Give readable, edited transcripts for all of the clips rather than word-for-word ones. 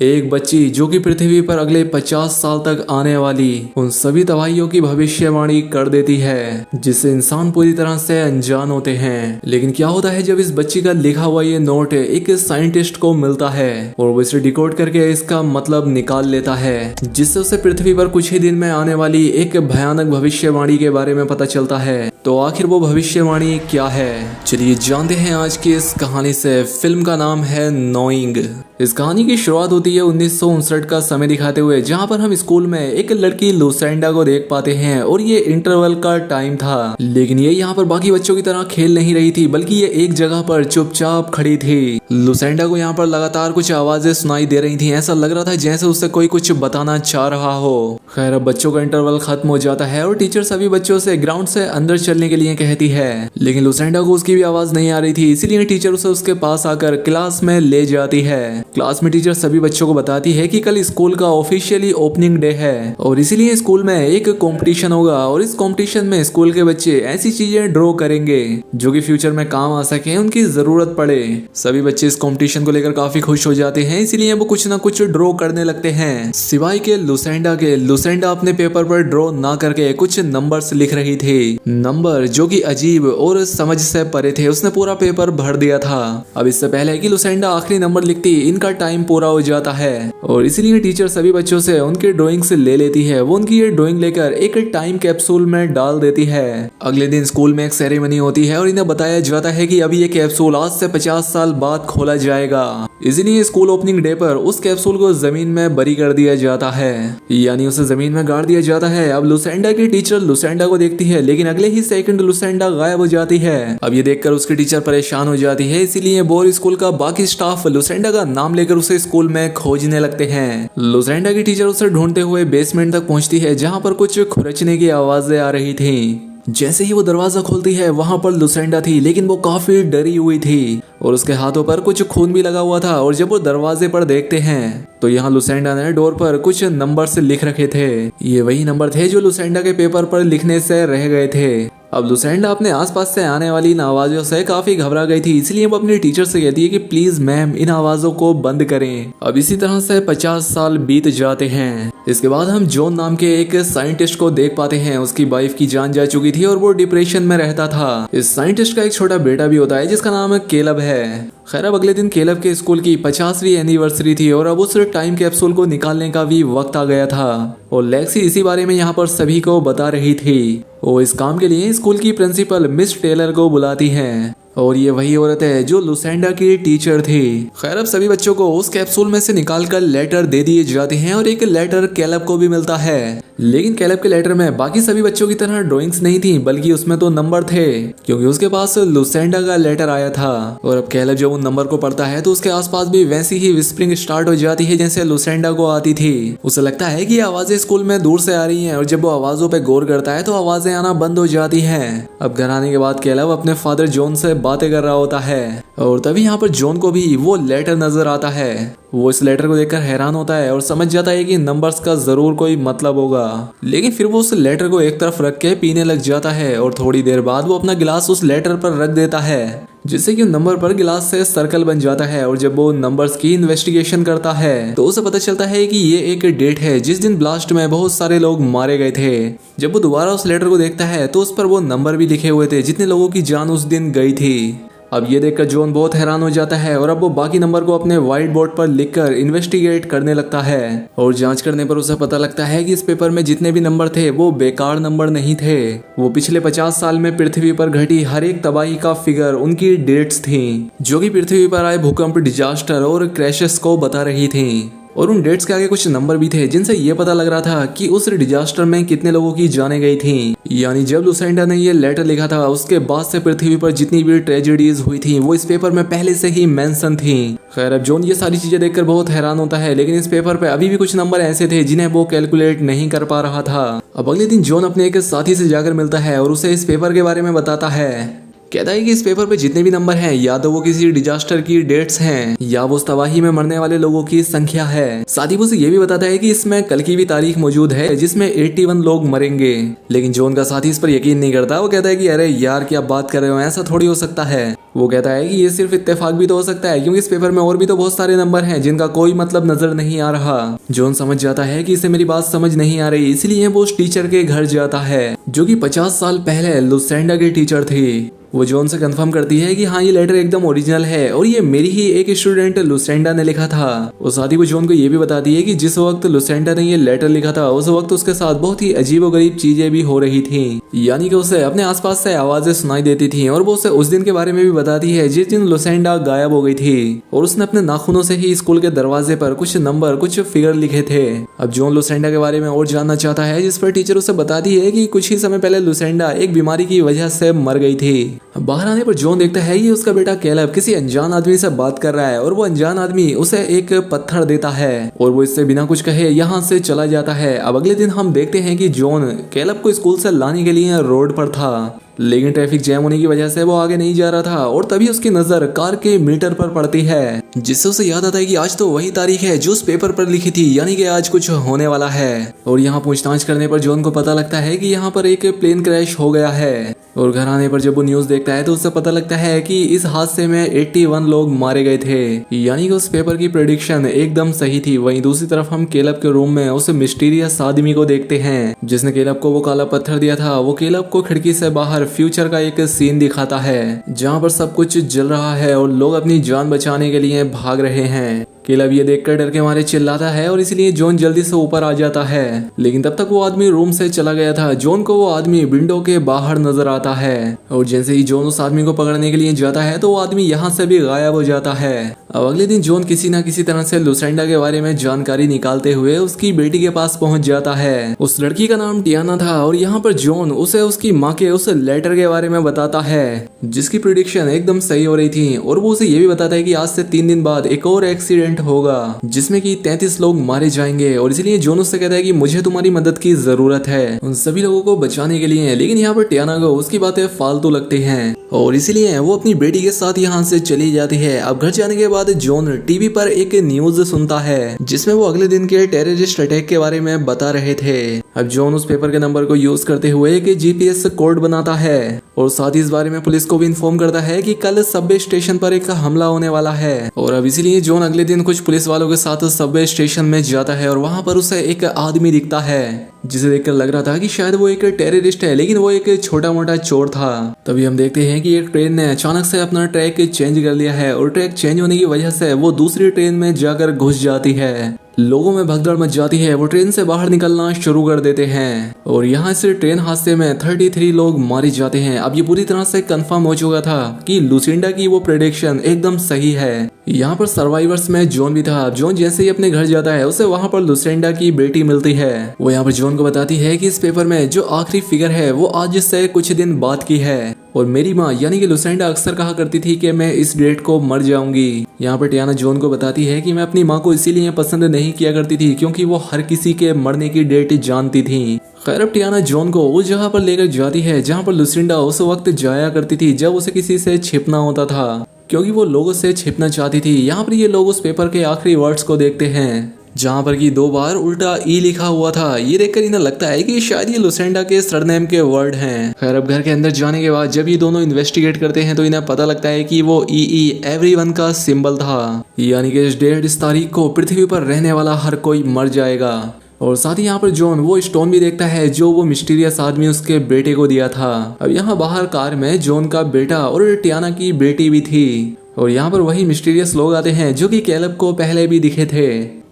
एक बच्ची जो कि पृथ्वी पर अगले 50 साल तक आने वाली उन सभी तबाहियों की भविष्यवाणी कर देती है जिससे इंसान पूरी तरह से अनजान होते हैं। लेकिन क्या होता है जब इस बच्ची का लिखा हुआ ये नोट एक साइंटिस्ट को मिलता है और वो इसे डिकोड करके इसका मतलब निकाल लेता है, जिससे उसे पृथ्वी पर कुछ ही दिन में आने वाली एक भयानक भविष्यवाणी के बारे में पता चलता है। तो आखिर वो भविष्यवाणी क्या है, चलिए जानते हैं आज की इस कहानी से। फिल्म का नाम है नोइंग। इस कहानी की शुरुआत होती है 1959 का समय दिखाते हुए, जहां पर हम स्कूल में एक लड़की लुसेंडा को देख पाते हैं और ये इंटरवल का टाइम था। लेकिन ये यहाँ पर बाकी बच्चों की तरह खेल नहीं रही थी, बल्कि ये एक जगह पर चुपचाप खड़ी थी। लुसेंडा को यहाँ पर लगातार कुछ आवाजें सुनाई दे रही थी। ऐसा लग रहा था जैसे उससे कोई कुछ बताना चाह रहा हो। खैर अब बच्चों का इंटरवल खत्म हो जाता है और टीचर सभी बच्चों से ग्राउंड से अंदर चलने के लिए कहती है, लेकिन लुसेंडा को उसकी भी आवाज नहीं आ रही थी। इसीलिए टीचर उसे उसके पास आकर क्लास में ले जाती है। क्लास में टीचर सभी बच्चों को बताती है कि कल स्कूल का ऑफिशियली ओपनिंग डे है और इसीलिए स्कूल में एक कंपटीशन होगा और इस कंपटीशन में स्कूल के बच्चे ऐसी चीजें ड्रॉ करेंगे जो कि फ्यूचर में काम आ सके, उनकी जरूरत पड़े। सभी बच्चे इस कंपटीशन को लेकर काफी खुश हो जाते हैं, इसीलिए वो कुछ ना कुछ ड्रॉ करने लगते हैं, सिवाय के लुसेंडा के। लुसेंडा अपने पेपर पर ड्रॉ ना करके कुछ नंबर्स लिख रही थी, नंबर जो कि अजीब और समझ से परे थे। उसने पूरा पेपर भर दिया था। अब इससे पहले कि लुसेंडा आखिरी नंबर लिखती, इनका टाइम पूरा हो जाता है और इसीलिए टीचर सभी बच्चों से उनके ड्राइंग से ले लेती है। वो उनकी ये ड्राइंग लेकर एक टाइम कैप्सूल में डाल देती है। अगले दिन स्कूल में एक सेरेमनी होती है और इन्हें बताया जाता है कि अभी ये कैप्सूल आज से 50 साल बाद खोला जाएगा। इसीलिए स्कूल ओपनिंग डे पर उस कैप्सूल को जमीन में बरी कर दिया जाता है, यानी उसे जमीन में गाड़ दिया जाता है। अब लुसेंडा की टीचर लुसेंडा को देखती है, लेकिन अगले ही सेकंड लुसेंडा गायब हो जाती है। अब ये देखकर उसकी टीचर परेशान हो जाती है, इसीलिए बोर स्कूल का बाकी स्टाफ लुसेंडा का नाम लेकर उसे स्कूल में खोजने लगते हैं। लुसेंडा की टीचर उसे ढूंढते हुए बेसमेंट तक पहुंचती है, जहां पर कुछ खुरचने की आवाजें आ रही थी। जैसे ही वो दरवाजा खोलती है वहां पर लुसेंडा थी, लेकिन वो काफी डरी हुई थी और उसके हाथों पर कुछ खून भी लगा हुआ था। और जब वो दरवाजे पर देखते हैं तो यहाँ लुसेंडा ने डोर पर कुछ नंबर्स लिख रखे थे। ये वही नंबर थे जो लुसेंडा के पेपर पर लिखने से रह गए थे। अब लुसेंडा अपने आसपास से आने वाली इन आवाजों से काफी घबरा गई थी, इसलिए वो अपनी टीचर से कहती है कि प्लीज मैम इन आवाजों को बंद करें। अब इसी तरह से 50 साल बीत जाते हैं। इसके बाद हम जॉन नाम के एक साइंटिस्ट को देख पाते हैं। उसकी वाइफ की जान जा चुकी थी और वो डिप्रेशन में रहता था। इस साइंटिस्ट का एक छोटा बेटा भी होता है जिसका नाम केलब है। खैर अब अगले दिन केलब के स्कूल की 50वीं एनिवर्सरी थी और अब उस टाइम कैप्सूल को निकालने का भी वक्त आ गया था और लेक्सी इसी बारे में यहाँ पर सभी को बता रही थी। वो इस काम के लिए स्कूल की प्रिंसिपल मिस टेलर को बुलाती है और ये वही औरत है जो लुसेंडा की टीचर थी। खैर अब सभी बच्चों को उस कैप्सूल में से निकालकर लेटर दे दिए जाते हैं और एक लेटर कैलब को भी मिलता है। लेकिन कैलब के लेटर में बाकी सभी बच्चों की तरह ड्राइंग्स नहीं थी, बल्कि उसमें तो नंबर थे, क्योंकि उसके पास लुसेंडा का लेटर आया था। और अब कैलब जब उन नंबर को पढ़ता है तो उसके आसपास भी वैसी ही विस्परिंग स्टार्ट हो जाती है जैसे लुसेंडा को आती थी। उसे लगता है कि आवाजें स्कूल में दूर से आ रही हैं और जब वो आवाजों पे गौर करता है तो आवाजें आना बंद हो जाती हैं। अब घर आने के बाद कैलब अपने फादर जॉन से बातें कर रहा होता है और तभी यहाँ पर जॉन को भी वो लेटर नजर आता है। वो इस लेटर को देखकर हैरान होता है और समझ जाता है कि नंबर्स का जरूर कोई मतलब होगा, लेकिन फिर वो उस लेटर को एक तरफ रख के पीने लग जाता है और थोड़ी देर बाद वो अपना गिलास उस लेटर पर रख देता है, जिससे कि नंबर पर गिलास से सर्कल बन जाता है। और जब वो नंबर्स की इन्वेस्टिगेशन करता है तो उसे पता चलता है कि ये एक डेट है जिस दिन ब्लास्ट में बहुत सारे लोग मारे गए थे। जब वो दोबारा उस लेटर को देखता है तो उस पर वो नंबर भी लिखे हुए थे जितने लोगों की जान उस दिन गई थी। अब ये देखकर जॉन बहुत हैरान हो जाता है और अब वो बाकी नंबर को अपने व्हाइट बोर्ड पर लिखकर इन्वेस्टिगेट करने लगता है और जांच करने पर उसे पता लगता है कि इस पेपर में जितने भी नंबर थे वो बेकार नंबर नहीं थे। वो पिछले 50 साल में पृथ्वी पर घटी हर एक तबाही का फिगर उनकी डेट्स थी, जो कि पृथ्वी पर आए भूकंप, डिजास्टर और क्रैशेस को बता रही थी। और उन डेट्स के आगे कुछ नंबर भी थे जिनसे ये पता लग रहा था कि उस डिजास्टर में कितने लोगों की जानें गई थी। यानी जब लुसेंडा ने ये लेटर लिखा था उसके बाद से पृथ्वी पर जितनी भी ट्रेजेडीज हुई थी वो इस पेपर में पहले से ही मेंशन थी। खैर अब जॉन ये सारी चीजें देखकर बहुत हैरान होता है, लेकिन इस पेपर पे अभी भी कुछ नंबर ऐसे थे जिन्हें वो कैलकुलेट नहीं कर पा रहा था। अब अगले दिन जॉन अपने एक साथी से जाकर मिलता है और उसे इस पेपर के बारे में बताता है। कहता है कि इस पेपर पे जितने भी नंबर हैं या तो वो किसी डिजास्टर की डेट्स हैं या वो उस तबाही में मरने वाले लोगों की संख्या है। साथ ही वो ये भी बताता है कि इसमें कल की भी तारीख मौजूद है जिसमें 81 लोग मरेंगे। लेकिन जॉन का साथी इस पर यकीन नहीं करता। वो कहता है कि अरे यार क्या बात कर रहे हो, ऐसा थोड़ी हो सकता है। वो कहता है कि ये सिर्फ इत्तेफाक भी तो हो सकता है क्योंकि इस पेपर में और भी तो बहुत सारे नंबर हैं जिनका कोई मतलब नजर नहीं आ रहा। जॉन समझ जाता है कि इसे मेरी बात समझ नहीं आ रही, इसलिए वो उस टीचर के घर जाता है जो कि 50 साल पहले लुसेंडा के टीचर थी। वो जॉन से कंफर्म करती है कि हाँ ये लेटर एकदम ओरिजिनल है और ये मेरी ही एक स्टूडेंट लुसेंडा ने लिखा था। और साथ ही वो जॉन को ये भी बताती है कि जिस वक्त लुसेंडा ने ये लेटर लिखा था उस वक्त उसके साथ बहुत ही अजीबोगरीब चीजें भी हो रही थी, यानी कि उसे अपने आसपास से आवाजें सुनाई देती थी। और वो उसे उस दिन के बारे में भी बताती है जिस दिन लुसेंडा गायब हो गई थी और उसने अपने नाखूनों से ही स्कूल के दरवाजे पर कुछ नंबर कुछ फिगर लिखे थे। अब जॉन लुसेंडा के बारे में और जानना चाहता है, जिस पर टीचर उसे बताती है कि कुछ ही समय पहले लुसेंडा एक बीमारी की वजह से मर गई थी। बाहर आने पर जॉन देखता है ये उसका बेटा कैलब किसी अनजान आदमी से बात कर रहा है और वो अनजान आदमी उसे एक पत्थर देता है और वो इससे बिना कुछ कहे यहाँ से चला जाता है। अब अगले दिन हम देखते हैं कि जॉन कैलब को स्कूल से लाने के लिए रोड पर था, लेकिन ट्रैफिक जैम होने की वजह से वो आगे नहीं जा रहा था और तभी उसकी नजर कार के मीटर पर पड़ती है, जिससे उसे याद आता है कि आज तो वही तारीख है जो उस पेपर पर लिखी थी, यानी कि आज कुछ होने वाला है। और यहाँ पूछताछ करने पर जॉन को पता लगता है कि यहाँ पर एक प्लेन क्रैश हो गया है। और घर आने पर जब वो न्यूज देखता है तो उससे पता लगता है कि इस हादसे में 81 लोग मारे गए थे, यानी कि उस पेपर की प्रेडिक्शन एकदम सही थी। वहीं दूसरी तरफ हम कैलब के रूम में उस मिस्टीरियस आदमी को देखते हैं जिसने कैलब को वो काला पत्थर दिया था। वो कैलब को खिड़की से बाहर फ्यूचर का एक सीन दिखाता है जहाँ पर सब कुछ जल रहा है और लोग अपनी जान बचाने के लिए भाग रहे हैं। कैलब ये देखकर डर के मारे चिल्लाता है और इसलिए जॉन जल्दी से ऊपर आ जाता है, लेकिन तब तक वो आदमी रूम से चला गया था। जॉन को वो आदमी विंडो के बाहर नजर आता है और जैसे ही जॉन उस आदमी को पकड़ने के लिए जाता है तो वो आदमी यहाँ से भी गायब हो जाता है। अब अगले दिन जॉन किसी न किसी तरह से लुसेंडा के बारे में जानकारी निकालते हुए उसकी बेटी के पास पहुंच जाता है। उस लड़की का नाम टियाना था और यहाँ पर जॉन उसे उसकी माँ के उस लेटर के बारे में बताता है जिसकी प्रेडिक्शन एकदम सही हो रही थी। और वो उसे ये भी बताता है कि आज से 3 दिन बाद एक और एक्सीडेंट होगा जिसमें कि 33 लोग मारे जाएंगे और इसलिए जॉन उससे कहता है कि मुझे तुम्हारी मदद की जरूरत है उन सभी लोगों को बचाने के लिए। लेकिन यहाँ पर टियाना को उसकी बातें फालतू लगती हैं और इसीलिए वो अपनी बेटी के साथ यहाँ से चली जाती है। अब घर जाने के बाद जॉन टीवी पर एक न्यूज सुनता है जिसमें वो अगले दिन के टेररिस्ट अटैक के बारे में बता रहे थे। अब जॉन उस पेपर के नंबर को यूज करते हुए एक GPS कोड बनाता है और साथ ही इस बारे में पुलिस को भी इन्फॉर्म करता है कि कल सबवे स्टेशन पर एक हमला होने वाला है। और अब इसीलिए जॉन अगले दिन कुछ पुलिस वालों के साथ सबवे स्टेशन में जाता है और वहां पर उसे एक आदमी दिखता है जिसे देखकर लग रहा था कि शायद वो एक टेररिस्ट है, लेकिन वो एक छोटा मोटा चोर था। तभी हम देखते हैं कि एक ट्रेन ने अचानक से अपना ट्रैक चेंज कर लिया है और ट्रैक चेंज होने की वजह से वो दूसरी ट्रेन में जाकर घुस जाती है। लोगों में भगदड़ मच जाती है, वो ट्रेन से बाहर निकलना शुरू कर देते हैं और यहाँ से ट्रेन हादसे में 33 लोग मारे जाते हैं। अब ये पूरी तरह से कंफर्म हो चुका था कि लुसेंडा की वो प्रेडिक्शन एकदम सही है। यहाँ पर सर्वाइवर्स में जॉन भी था। जॉन जैसे ही अपने घर जाता है उसे वहाँ पर लुसेंडा की बेटी मिलती है। वो यहाँ पर जॉन को बताती है कि इस पेपर में जो आखिरी फिगर है वो आज से कुछ दिन बाद की है और मेरी माँ यानी कि लुसेंडा अक्सर कहा करती थी कि मैं इस डेट को मर जाऊंगी। यहाँ पर टियाना जॉन को बताती है कि मैं अपनी माँ को इसीलिए पसंद नहीं किया करती थी क्योंकि वो हर किसी के मरने की डेट जानती थी। खैर अब टियाना जॉन को उस जगह पर लेकर जाती है जहाँ पर लुसेंडा उस वक्त जाया करती थी जब उसे किसी से छिपना होता था, क्योंकि वो लोगों से छिपना चाहती थी। यहाँ पर ये लोग उस पेपर के आखिरी वर्ड्स को देखते हैं जहाँ पर कि 2 बार उल्टा ई लिखा हुआ था। ये देखकर इन्हें लगता है कि शायद ये लुसेंडा के सरनेम के वर्ड हैं। खैर अब घर के अंदर जाने के बाद जब ये दोनों इन्वेस्टिगेट करते हैं तो इन्हें पता लगता है कि वो ई एवरीवन का सिंबल था, यानी कि इस डेट इस तारीख को पृथ्वी पर रहने वाला हर कोई मर जाएगा। और साथ ही यहाँ पर जॉन वो स्टोन भी देखता है जो वो मिस्टीरियस आदमी उसके बेटे को दिया था। अब यहाँ बाहर कार में जॉन का बेटा और टियाना की बेटी भी थी और यहाँ पर वही मिस्टीरियस लोग आते हैं जो कि कैलब को पहले भी दिखे थे।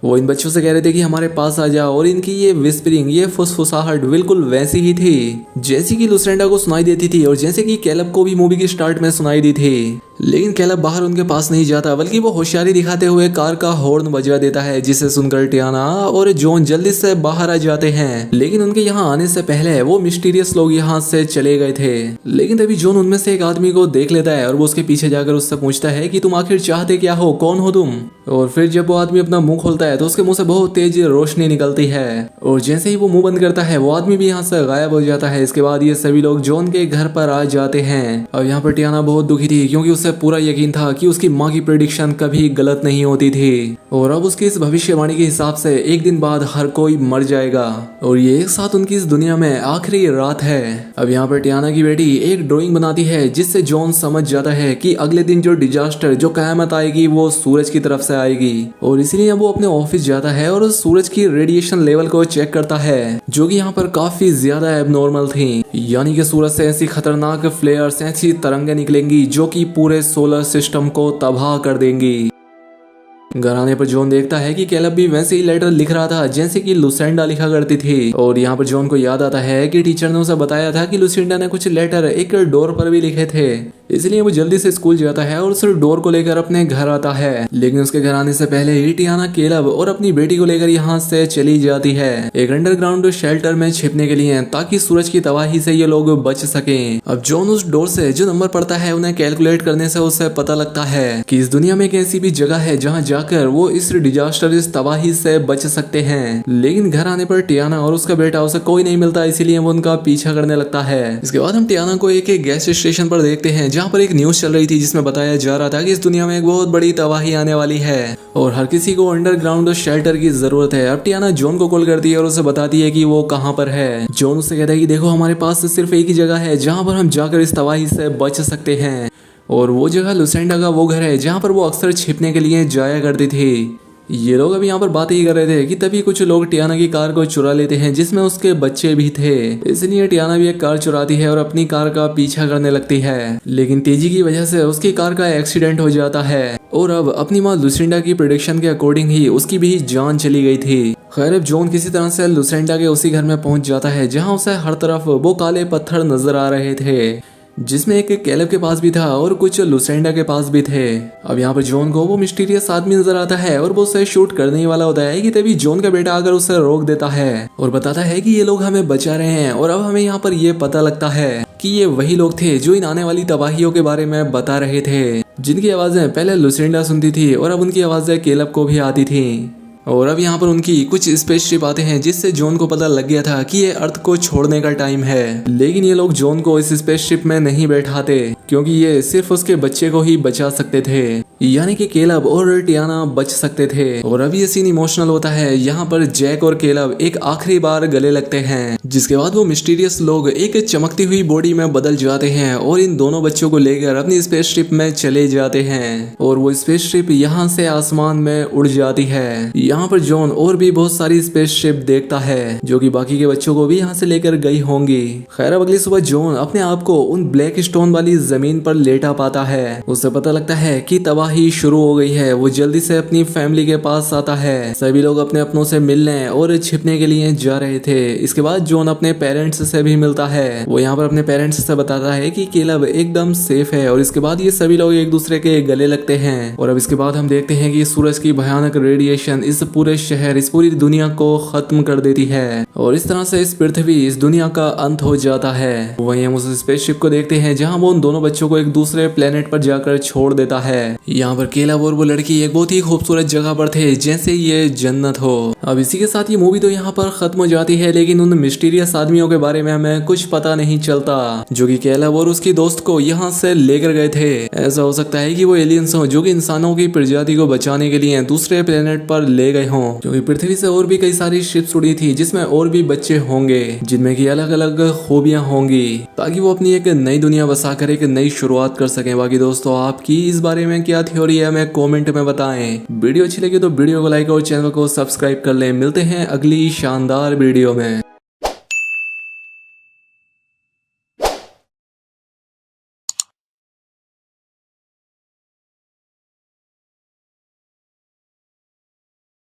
वो इन बच्चों से कह रहे थे कि हमारे पास आ जाओ और इनकी ये विस्परिंग ये फुसफुसाहट बिल्कुल वैसी ही थी जैसी कि लुसेंडा को सुनाई देती थी और जैसे कि कैलब को भी मूवी की स्टार्ट में सुनाई दी थी। लेकिन कैलब बाहर उनके पास नहीं जाता बल्कि वो होशियारी दिखाते हुए कार का हॉर्न बजा देता है, जिसे सुनकर टियाना और जॉन जल्दी से बाहर आ जाते हैं। लेकिन उनके यहाँ आने से पहले वो मिस्टीरियस लोग यहाँ से चले गए थे। लेकिन तभी जॉन उनमें से एक आदमी को देख लेता है और वो उसके पीछे जाकर उससे पूछता है कि तुम आखिर चाहते क्या हो, कौन हो तुम। और फिर जब वो आदमी अपना मुंह खोलता है तो उसके मुंह से बहुत तेज रोशनी निकलती है और जैसे ही वो मुंह बंद करता है वो आदमी भी यहाँ से गायब हो जाता है। इसके बाद ये सभी लोग जॉन के घर पर आ जाते हैं और यहाँ पर टियाना बहुत दुखी थी क्योंकि उससे पूरा यकीन था कि उसकी माँ की प्रेडिक्शन कभी गलत नहीं होती थी और अब उसकी इस भविष्यवाणी के हिसाब से एक दिन बाद हर कोई मर जाएगा और ये एक साथ उनकी इस दुनिया में आखिरी रात है। अब यहाँ पर टियाना की बेटी एक ड्राइंग बनाती है जिससे जॉन समझ जाता है कि अगले दिन जो डिजास्टर, जो कयामत आएगी वो सूरज की तरफ से आएगी और इसीलिए वो अपने ऑफिस जाता है और उस सूरज की रेडिएशन लेवल को चेक करता है जो कि यहाँ पर काफी ज्यादा एबनॉर्मल थी। यानी कि सूरज से ऐसी खतरनाक फ्लेयर्स, ऐसी तरंगें निकलेंगी जो कि पूरे सोलर सिस्टम को तबाह कर देंगी। घर आने पर जॉन देखता है कि कैलब भी वैसे ही लेटर लिख रहा था जैसे कि लुसेंडा लिखा करती थी और यहाँ पर जॉन को याद आता है कि टीचर ने उसे बताया था कि लुसेंडा ने कुछ लेटर एक डोर पर भी लिखे थे। इसलिए वो जल्दी से स्कूल जाता है और उस डोर को लेकर अपने घर आता है। लेकिन उसके घर आने से पहले ही टियाना कैलब और अपनी बेटी को लेकर यहाँ से चली जाती है एक अंडरग्राउंड शेल्टर में छिपने के लिए, ताकि सूरज की तबाही से ये लोग बच सकें। अब जॉन उस डोर से जो नंबर पड़ता है उन्हें कैलकुलेट करने से उसे पता लगता है कि इस दुनिया में एक ऐसी भी जगह है जहाँ जाकर वो इस डिजास्टर, इस तबाही से बच सकते हैं। लेकिन घर आने पर टियाना और उसका बेटा, उसे कोई नहीं मिलता, इसीलिए वो उनका पीछा करने लगता है। इसके बाद हम टियाना को एक गैस स्टेशन पर देखते हैं जहाँ पर एक न्यूज चल रही थी जिसमें बताया जा रहा था कि इस दुनिया में एक बहुत बड़ी तबाही आने वाली है और हर किसी को अंडरग्राउंड शेल्टर की जरूरत है। अब टियाना जॉन को कॉल करती है और उसे बताती है कि वो कहाँ पर है। जॉन उससे कहता है कि देखो, हमारे पास सिर्फ एक ही जगह है जहाँ पर हम जाकर इस तबाही से बच सकते हैं और वो जगह लुसेंडा का वो घर है जहाँ पर वो अक्सर छिपने के लिए जाया करती थी। ये लोग अभी यहाँ पर बात ही कर रहे थे कि तभी कुछ लोग टियाना की कार को चुरा लेते हैं जिसमें उसके बच्चे भी थे। इसलिए टियाना भी एक कार चुराती है और अपनी कार का पीछा करने लगती है, लेकिन तेजी की वजह से उसकी कार का एक्सीडेंट हो जाता है और अब अपनी माँ लुसेंडा की प्रेडिक्शन के अकॉर्डिंग ही उसकी भी जान चली गई थी। खैर, अब जॉन किसी तरह से लुसेंडा के उसी घर में पहुंच जाता है जहाँ उसे हर तरफ वो काले पत्थर नजर आ रहे थे, जिसमें एक कैलब के पास भी था और कुछ लुसेंडा के पास भी थे। अब यहाँ पर जॉन को वो मिस्टीरियस आदमी नजर आता है और वो उसे शूट करने ही वाला होता है कि तभी जॉन का बेटा आकर उसे रोक देता है और बताता है कि ये लोग हमें बचा रहे हैं। और अब हमें यहाँ पर ये पता लगता है कि ये वही लोग थे जो इन आने वाली तबाहियों के बारे में बता रहे थे, जिनकी आवाजें पहले लुसेंडा सुनती थी और अब उनकी आवाजें कैलब को भी आती थी। और अब यहाँ पर उनकी कुछ स्पेसशिप आते हैं जिससे जॉन को पता लग गया था कि ये अर्थ को छोड़ने का टाइम है। लेकिन ये लोग जॉन को इस स्पेसशिप में नहीं बैठाते क्योंकि ये सिर्फ उसके बच्चे को ही बचा सकते थे, यानी कि कैलब और टियाना बच सकते थे। और अब ये सीन इमोशनल होता है। यहाँ पर जैक और कैलब एक आखिरी बार गले लगते हैं, जिसके बाद वो मिस्टीरियस लोग एक चमकती हुई बॉडी में बदल जाते हैं और इन दोनों बच्चों को लेकर अपनी स्पेसशिप में चले जाते हैं और वो स्पेसशिप यहाँ से आसमान में उड़ जाती है। यहाँ पर जॉन और भी बहुत सारी स्पेसशिप देखता है जो कि बाकी के बच्चों को भी यहाँ से लेकर गई होंगी। खैर, अब अगली सुबह जॉन अपने आप को उन ब्लैक स्टोन वाली जमीन पर लेटा पाता है। उसे पता लगता है कि तबाही शुरू हो गई है। वो जल्दी से अपनी फैमिली के पास आता है। सभी लोग अपने अपनों से मिलने और छिपने के लिए जा रहे थे। इसके बाद जॉन अपने पेरेंट्स से भी मिलता है। वो यहाँ पर अपने पेरेंट्स से बताता है कि कैलब एकदम सेफ है और इसके बाद ये सभी लोग एक दूसरे के गले लगते हैं। और अब इसके बाद हम देखते हैं कि सूरज की भयानक रेडिएशन इस पूरे शहर, इस पूरी दुनिया को खत्म कर देती है और इस तरह से इस पृथ्वी, इस दुनिया का अंत हो जाता है। वहीं हम उस स्पेसशिप को देखते हैं जहां वो उन दोनों बच्चों को एक दूसरे प्लेनेट पर जाकर छोड़ देता है। यहाँ पर कैलब और वो लड़की एक बहुत ही खूबसूरत जगह पर थे, जैसे ये जन्नत हो। अब इसी के साथ ये मूवी तो यहाँ पर खत्म हो जाती है, लेकिन उन मिस्टीरियस आदमियों के बारे में हमें कुछ पता नहीं चलता जो कि कैलब और उसकी दोस्त को यहाँ से लेकर गए थे। ऐसा हो सकता है कि वो एलियंस हो जो कि इंसानों की प्रजाति को बचाने के लिए दूसरे प्लेनेट पर ले गए हों, क्योंकि पृथ्वी से और भी कई सारी शिप्स उड़ी थी जिसमें और भी बच्चे होंगे जिनमें की अलग अलग खूबियां होंगी, ताकि वो अपनी एक नई दुनिया बसाकर एक नई शुरुआत कर सकें। बाकी दोस्तों, आपकी इस बारे में क्या थ्योरी है हमें कमेंट में बताएं। वीडियो अच्छी लगी तो वीडियो को लाइक और चैनल को सब्सक्राइब कर लें। मिलते हैं अगली शानदार वीडियो में।